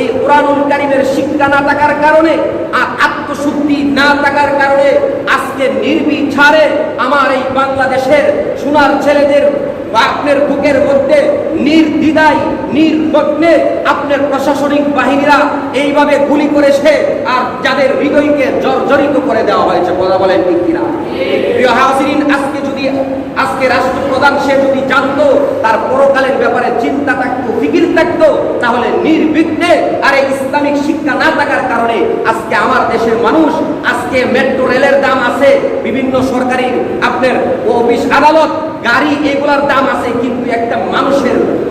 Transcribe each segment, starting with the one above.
এই কোরআনুল কারীমের শিক্ষা না থাকার কারণে আর আত্মশুদ্ধি না থাকার কারণে আজকে নির্বিচারে আমার এই বাংলাদেশের সোনার ছেলেদের আপনার বুকের মধ্যে নির্দ্বিধায় নির্বিঘ্নে আপনার প্রশাসনিক বাহিনীরা এইভাবে গুলি করেছে আর যাদের হৃদয়কে জর্জরিত করে দেওয়া হয়েছে। কথা বলেন ঠিক কিনা? প্রিয় হাজিরিন, আজকে রাষ্ট্রপ্রধান সে যদি জানতো, তার পরকালের ব্যাপারে চিন্তা থাকতো, ফিকির থাকতো, তাহলে নির্বিঘ্নে আর ইসলামিক শিক্ষা না থাকার কারণে আজকে আমার দেশের মানুষ আজকে মেট্রো রেলের দাম আছে, বিভিন্ন সরকারি আপনার অফিস আদালত গাড়ি এগুলার দাম আছে, কিন্তু একটা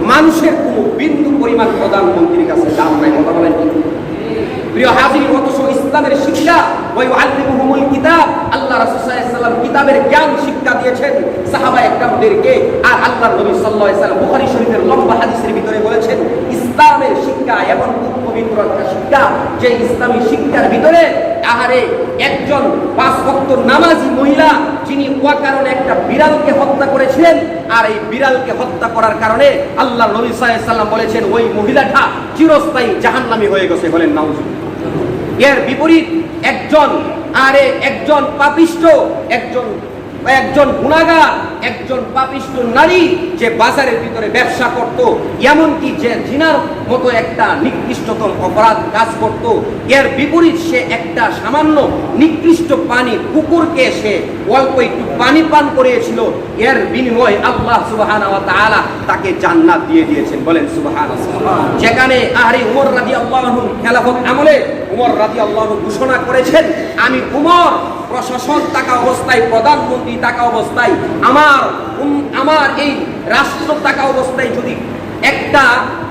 মানুষের কোনো বিন্দু পরিমাণ প্রধানমন্ত্রীর কাছে দাম নাই। কথা বলেন ঠিক? প্রিয় হাজির, অথচ ইসলামের শিক্ষা ওই আল্লিমুহুমুল কিতাব, আল্লাহ রাসূল সাল্লাল্লাহু আলাইহি ওয়াসাল্লাম কিতাবের জ্ঞান শিক্ষা দিয়েছেন সাহাবায়ে কেরামদেরকে। আর আল্লাহর নবী সাল্লাল্লাহু আলাইহি ওয়াসাল্লাম বুখারী শরীফের লম্বা হাদিসের ভিতরে বলেছেন, ইসলামের শিক্ষা এমন পবিত্র একটা শিক্ষা যে ইসলামী শিক্ষার ভিতরে আহারে একজন 5 ওয়াক্ত নামাজি মহিলা যিনি অকারণে একটা বিড়ালকে হত্যা করেছিলেন, আর এই বিড়ালকে হত্যা করার কারণে আল্লাহর নবী সাল্লাল্লাহু আলাইহি ওয়াসাল্লাম বলেছেন ওই মহিলাটা চিরস্থায়ী জাহান্নামী হয়ে গেছে। বলেন নাউজুবিল্লাহ। এর বিপরীত একজন পাপিষ্ঠ, একজন গুনাহগার, একজন পাপিষ্ঠ নারী যে বাজারের ভিতরে ব্যবসা করত, এমনকি যে জিনার মতো একটা নিকৃষ্টতম অপরাধ কাজ করত, এর বিপরীত সে একটা সামান্য নিকৃষ্ট পানি কুকুরকে সে অল্প একটু পানি পান করিয়েছিল, এর বিনিময়ে আল্লাহ সুবহানাহু ওয়া তাআলা তাকে জান্নাত দিয়ে দিয়েছেন। বলেন সুবহানাল্লাহ। যেখানে উমর রাদিয়াল্লাহু আনহু খেলাফত আমলে উমর রাদিয়াল্লাহু আনহু ঘোষণা করেছেন, আমি উমর প্রশাসন থাকা অবস্থায়, প্রধানমন্ত্রী থাকা অবস্থায়, আমার এই রাষ্ট্র থাকা অবস্থায় যদি একটা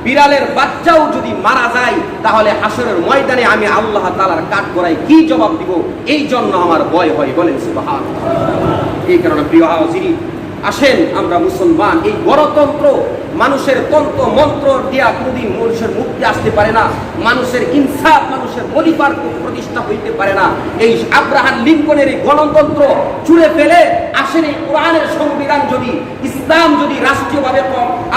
বিড়ালের বাচ্চাও যদি মারা যায়, তাহলে হাসরের ময়দানে আমি আল্লাহ তাআলার কাঠগড়ায় কি জবাব দিব? এই জন্য আমার ভয় হয়। বলেন সুবহানাল্লাহ। এই কারণে প্রিয় হাজিরিন, আসেন আমরা মুসলমান, এই গণতন্ত্র মানুষের তন্ত্র মন্ত্র দিয়া কোনদিন মানুষের মুক্তি আসতে পারে না, মানুষের ইনসাফ, মানুষের অধিকার প্রতিষ্ঠা হইতে পারে না। এই আব্রাহাম লিঙ্কনের এই গণতন্ত্র ছুঁড়ে ফেলে আসেন এই কোরআনের সংবিধান যদি, ইসলাম যদি রাষ্ট্রীয়ভাবে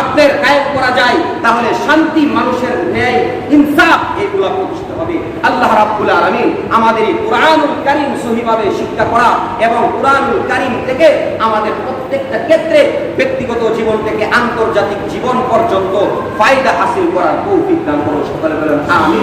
আপনার কায়েম করা যায়, তাহলে শান্তি, মানুষের ন্যায়, ইনসাফ এগুলা প্রতিষ্ঠা হবে। আল্লাহ রাব্বুল আলামিন আমাদের এই কোরআনুল কারীম সহিভাবে শিক্ষা করা এবং কোরআনুল কারীম থেকে আমাদের প্রত্যেকটা ক্ষেত্রে ব্যক্তিগত জীবন থেকে আন্তর্জাতিক জীবন পর্যন্ত ফায়দা হাসিল করার তৌফিক দান করুন। সকলে বলেন আমিন।